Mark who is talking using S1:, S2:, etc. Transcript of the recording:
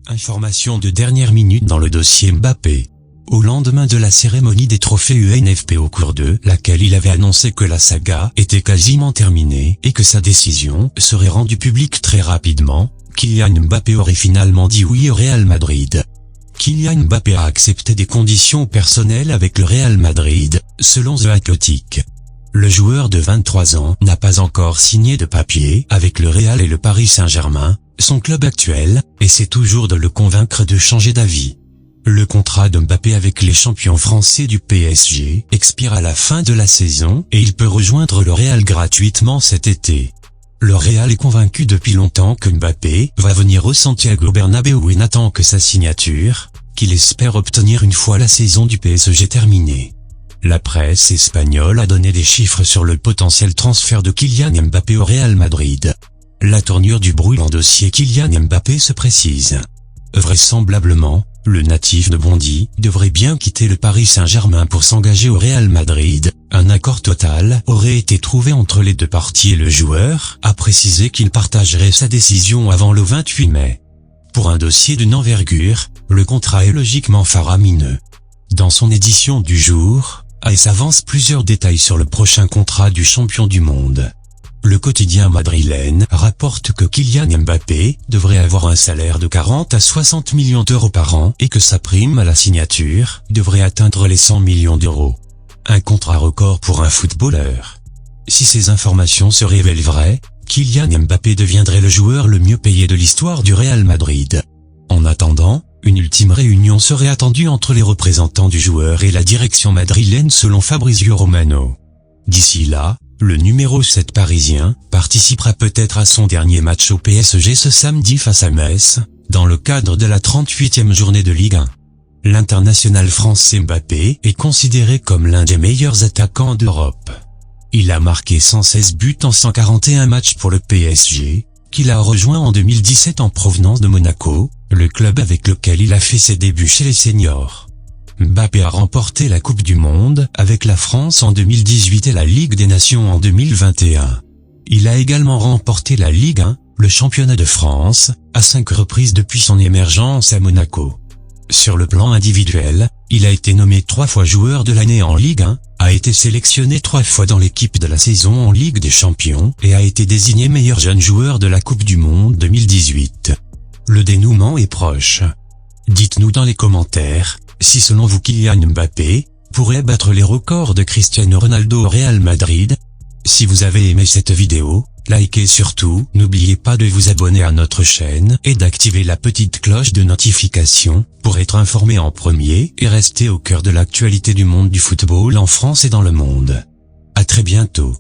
S1: Information de dernière minute dans le dossier Mbappé. Au lendemain de la cérémonie des trophées UNFP au cours de laquelle il avait annoncé que la saga était quasiment terminée et que sa décision serait rendue publique très rapidement, Kylian Mbappé aurait finalement dit oui au Real Madrid. Kylian Mbappé a accepté des conditions personnelles avec le Real Madrid, selon The Athletic. Le joueur de 23 ans n'a pas encore signé de papier avec le Real et le Paris Saint-Germain, son club actuel, et c'est toujours de le convaincre de changer d'avis. Le contrat de Mbappé avec les champions français du PSG expire à la fin de la saison et il peut rejoindre le Real gratuitement cet été. Le Real est convaincu depuis longtemps que Mbappé va venir au Santiago Bernabéu et n'attend que sa signature, qu'il espère obtenir une fois la saison du PSG terminée. La presse espagnole a donné des chiffres sur le potentiel transfert de Kylian Mbappé au Real Madrid. La tournure du brûlant dossier Kylian Mbappé se précise. Vraisemblablement, le natif de Bondy devrait bien quitter le Paris Saint-Germain pour s'engager au Real Madrid. Un accord total aurait été trouvé entre les deux parties et le joueur a précisé qu'il partagerait sa décision avant le 28 mai. Pour un dossier d'une envergure, le contrat est logiquement faramineux. Dans son édition du jour, AS avance plusieurs détails sur le prochain contrat du champion du monde. Le quotidien madrilène rapporte que Kylian Mbappé devrait avoir un salaire de 40 à 60 millions d'euros par an et que sa prime à la signature devrait atteindre les 100 millions d'euros. Un contrat record pour un footballeur. Si ces informations se révèlent vraies, Kylian Mbappé deviendrait le joueur le mieux payé de l'histoire du Real Madrid. En attendant, une ultime réunion serait attendue entre les représentants du joueur et la direction madrilène selon Fabrizio Romano. D'ici là, le numéro 7 parisien participera peut-être à son dernier match au PSG ce samedi face à Metz, dans le cadre de la 38e journée de Ligue 1. L'international français Mbappé est considéré comme l'un des meilleurs attaquants d'Europe. Il a marqué 116 buts en 141 matchs pour le PSG, qu'il a rejoint en 2017 en provenance de Monaco, le club avec lequel il a fait ses débuts chez les seniors. Mbappé a remporté la Coupe du Monde avec la France en 2018 et la Ligue des Nations en 2021. Il a également remporté la Ligue 1, le championnat de France, à 5 reprises depuis son émergence à Monaco. Sur le plan individuel, il a été nommé 3 fois joueur de l'année en Ligue 1, a été sélectionné 3 fois dans l'équipe de la saison en Ligue des Champions et a été désigné meilleur jeune joueur de la Coupe du Monde 2018. Le dénouement est proche. Dites-nous dans les commentaires si selon vous Kylian Mbappé pourrait battre les records de Cristiano Ronaldo au Real Madrid. Si vous avez aimé cette vidéo, likez et surtout, n'oubliez pas de vous abonner à notre chaîne et d'activer la petite cloche de notification pour être informé en premier et rester au cœur de l'actualité du monde du football en France et dans le monde. À très bientôt.